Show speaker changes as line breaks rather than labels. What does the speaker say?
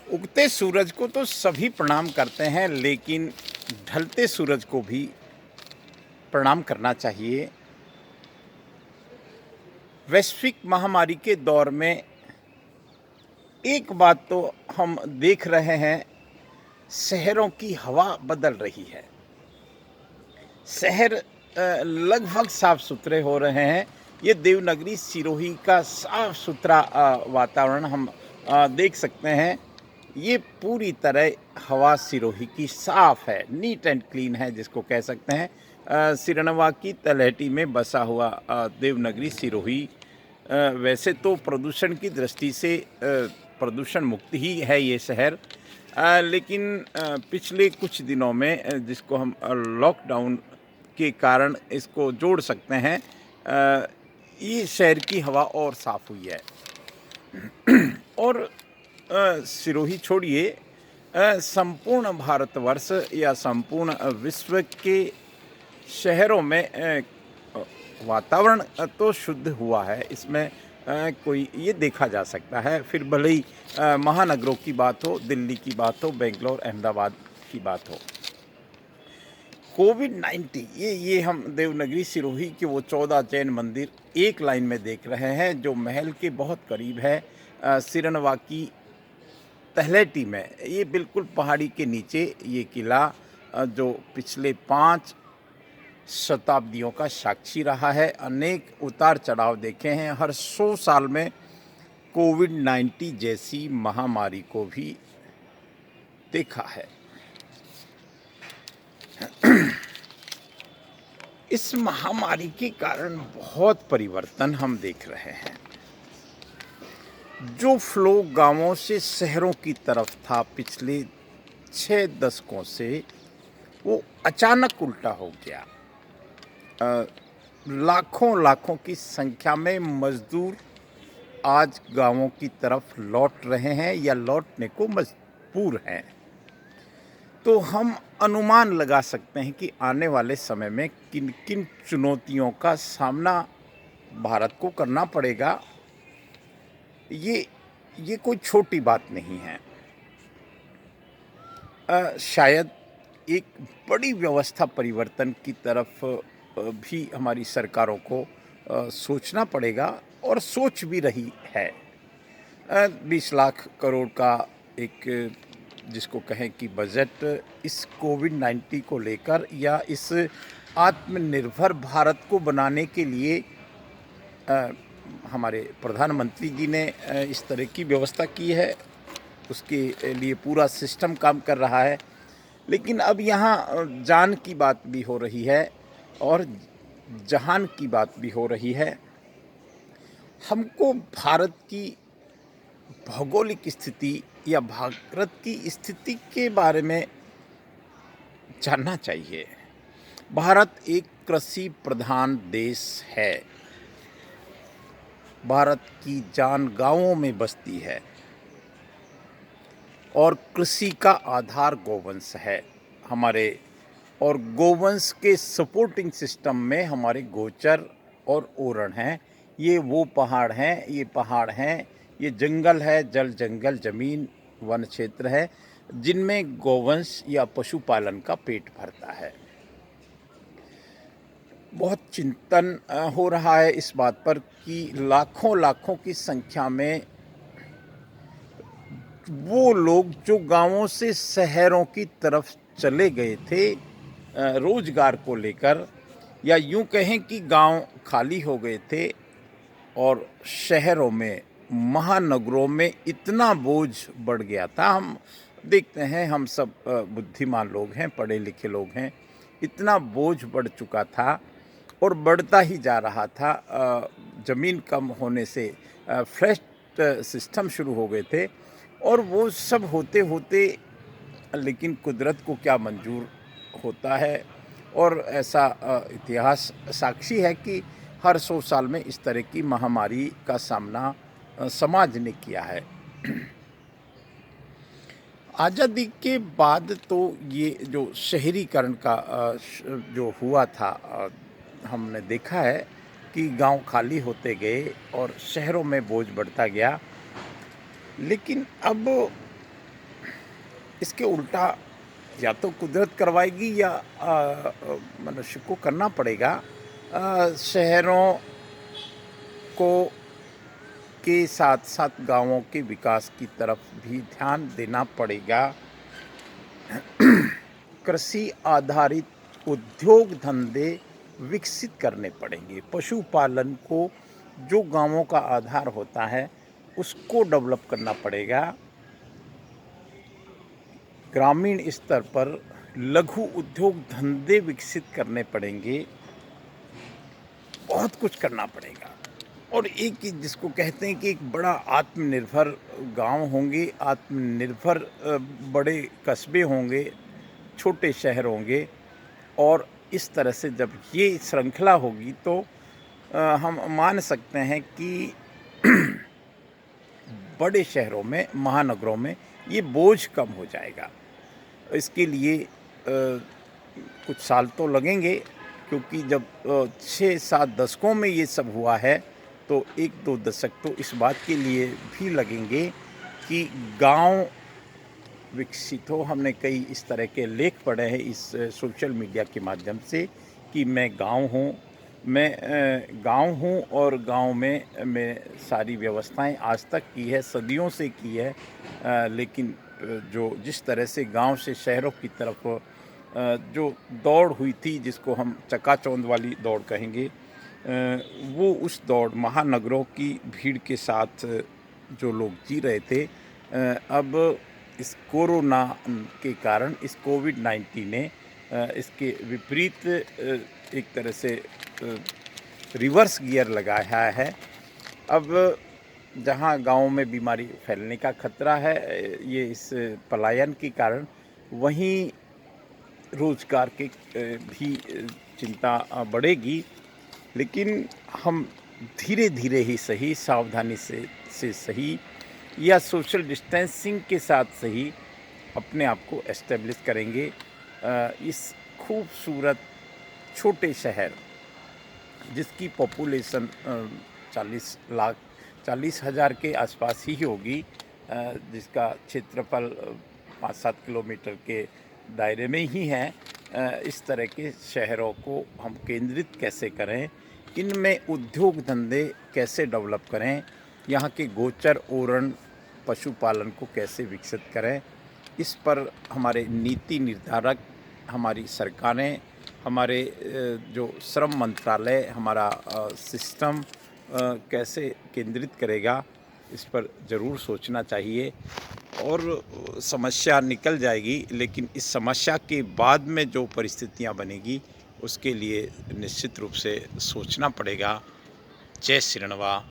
उगते सूरज को तो सभी प्रणाम करते हैं, लेकिन ढलते सूरज को भी प्रणाम करना चाहिए। वैश्विक महामारी के दौर में एक बात तो हम देख रहे हैं, शहरों की हवा बदल रही है। शहर लगभग साफ सुथरे हो रहे हैं। ये देवनागरी सिरोही का साफ सुथरा वातावरण हम देख सकते हैं। ये पूरी तरह हवा सिरोही की साफ है, नीट एंड क्लीन है जिसको कह सकते हैं। सिरनवा की तलहटी में बसा हुआ देवनागरी सिरोही वैसे तो प्रदूषण की दृष्टि से प्रदूषण मुक्त ही है ये शहर, लेकिन पिछले कुछ दिनों में जिसको हम लॉकडाउन के कारण इसको जोड़ सकते हैं, ये शहर की हवा और साफ़ हुई है। और सिरोही छोड़िए, संपूर्ण भारतवर्ष या संपूर्ण विश्व के शहरों में वातावरण तो शुद्ध हुआ है। इसमें कोई ये देखा जा सकता है, फिर भले ही महानगरों की बात हो, दिल्ली की बात हो, बेंगलोर, अहमदाबाद की बात हो। कोविड-19 ये हम देवनागरी सिरोही के वो 14 जैन मंदिर एक लाइन में देख रहे हैं, जो महल के बहुत करीब है। सिरनवा की तलहटी में, ये बिल्कुल पहाड़ी के नीचे ये किला जो पिछले 5 शताब्दियों का साक्षी रहा है। अनेक उतार चढ़ाव देखे हैं। हर 100 साल में कोविड-19 जैसी महामारी को भी देखा है। इस महामारी के कारण बहुत परिवर्तन हम देख रहे हैं। जो फ्लो गांवों से शहरों की तरफ था पिछले 6 दशकों से, वो अचानक उल्टा हो गया। लाखों लाखों की संख्या में मजदूर आज गांवों की तरफ लौट रहे हैं या लौटने को मजबूर हैं। तो हम अनुमान लगा सकते हैं कि आने वाले समय में किन किन चुनौतियों का सामना भारत को करना पड़ेगा। ये कोई छोटी बात नहीं है। शायद एक बड़ी व्यवस्था परिवर्तन की तरफ भी हमारी सरकारों को सोचना पड़ेगा, और सोच भी रही है। 20 लाख करोड़ का एक जिसको कहें कि बजट इस कोविड-19 को लेकर या इस आत्मनिर्भर भारत को बनाने के लिए हमारे प्रधानमंत्री जी ने इस तरह की व्यवस्था की है। उसके लिए पूरा सिस्टम काम कर रहा है। लेकिन अब यहाँ जान की बात भी हो रही है और जहान की बात भी हो रही है। हमको भारत की भौगोलिक स्थिति या भारत की स्थिति के बारे में जानना चाहिए। भारत एक कृषि प्रधान देश है। भारत की जान गांवों में बसती है और कृषि का आधार गोवंश है हमारे। और गोवंश के सपोर्टिंग सिस्टम में हमारे गोचर और ओरण हैं। ये वो पहाड़ हैं, ये पहाड़ हैं, ये जंगल है, जल जंगल ज़मीन वन क्षेत्र है, जिनमें गोवंश या पशुपालन का पेट भरता है। बहुत चिंतन हो रहा है इस बात पर कि लाखों लाखों की संख्या में वो लोग जो गांवों से शहरों की तरफ चले गए थे रोजगार को लेकर, या यूं कहें कि गांव खाली हो गए थे और शहरों में, महानगरों में इतना बोझ बढ़ गया था। हम देखते हैं, हम सब बुद्धिमान लोग हैं, पढ़े लिखे लोग हैं। इतना बोझ बढ़ चुका था और बढ़ता ही जा रहा था। ज़मीन कम होने से फ्लैट सिस्टम शुरू हो गए थे, और वो सब होते होते लेकिन कुदरत को क्या मंजूर होता है। और ऐसा इतिहास साक्षी है कि हर 100 साल में इस तरह की महामारी का सामना समाज ने किया है। आज़ादी के बाद तो ये जो शहरीकरण का जो हुआ था, हमने देखा है कि गांव खाली होते गए और शहरों में बोझ बढ़ता गया। लेकिन अब इसके उल्टा या तो कुदरत करवाएगी या मनुष्य को करना पड़ेगा। शहरों को के साथ साथ गांवों के विकास की तरफ भी ध्यान देना पड़ेगा। कृषि आधारित उद्योग धंधे विकसित करने पड़ेंगे। पशुपालन को, जो गांवों का आधार होता है, उसको डेवलप करना पड़ेगा। ग्रामीण स्तर पर लघु उद्योग धंधे विकसित करने पड़ेंगे। बहुत कुछ करना पड़ेगा। और एक जिसको कहते हैं कि एक बड़ा आत्मनिर्भर गांव होंगे, आत्मनिर्भर बड़े कस्बे होंगे, छोटे शहर होंगे। और इस तरह से जब ये श्रृंखला होगी तो हम मान सकते हैं कि बड़े शहरों में, महानगरों में ये बोझ कम हो जाएगा। इसके लिए कुछ साल तो लगेंगे, क्योंकि जब 6-7 दशकों में ये सब हुआ है तो 1-2 दशक तो इस बात के लिए भी लगेंगे कि गांव विकसित हो। हमने कई इस तरह के लेख पढ़े हैं इस सोशल मीडिया के माध्यम से कि मैं गांव हूँ और गांव में मैं सारी व्यवस्थाएं आज तक की है, सदियों से की है। लेकिन जो जिस तरह से गांव से शहरों की तरफ जो दौड़ हुई थी, जिसको हम चकाचौंध वाली दौड़ कहेंगे, वो उस दौड़ महानगरों की भीड़ के साथ जो लोग जी रहे थे, अब इस कोरोना के कारण, इस कोविड-19 ने इसके विपरीत एक तरह से रिवर्स गियर लगाया है। अब जहां गाँव में बीमारी फैलने का खतरा है, ये इस पलायन के कारण, वहीं रोजगार के भी चिंता बढ़ेगी। लेकिन हम धीरे-धीरे ही सही, सावधानी से सही, या सोशल डिस्टेंसिंग के साथ सही अपने आप को एस्टेब्लिश करेंगे। इस खूबसूरत छोटे शहर जिसकी पॉपुलेशन 40,000 के आसपास ही होगी, जिसका क्षेत्रफल 5-7 किलोमीटर के दायरे में ही है, इस तरह के शहरों को हम केंद्रित कैसे करें, इनमें उद्योग धंधे कैसे डेवलप करें, यहाँ के गोचर ओरण पशुपालन को कैसे विकसित करें, इस पर हमारे नीति निर्धारक, हमारी सरकारें, हमारे जो श्रम मंत्रालय, हमारा सिस्टम कैसे केंद्रित करेगा, इस पर ज़रूर सोचना चाहिए। और समस्या निकल जाएगी, लेकिन इस समस्या के बाद में जो परिस्थितियां बनेगी, उसके लिए निश्चित रूप से सोचना पड़ेगा। जय श्रीणवा।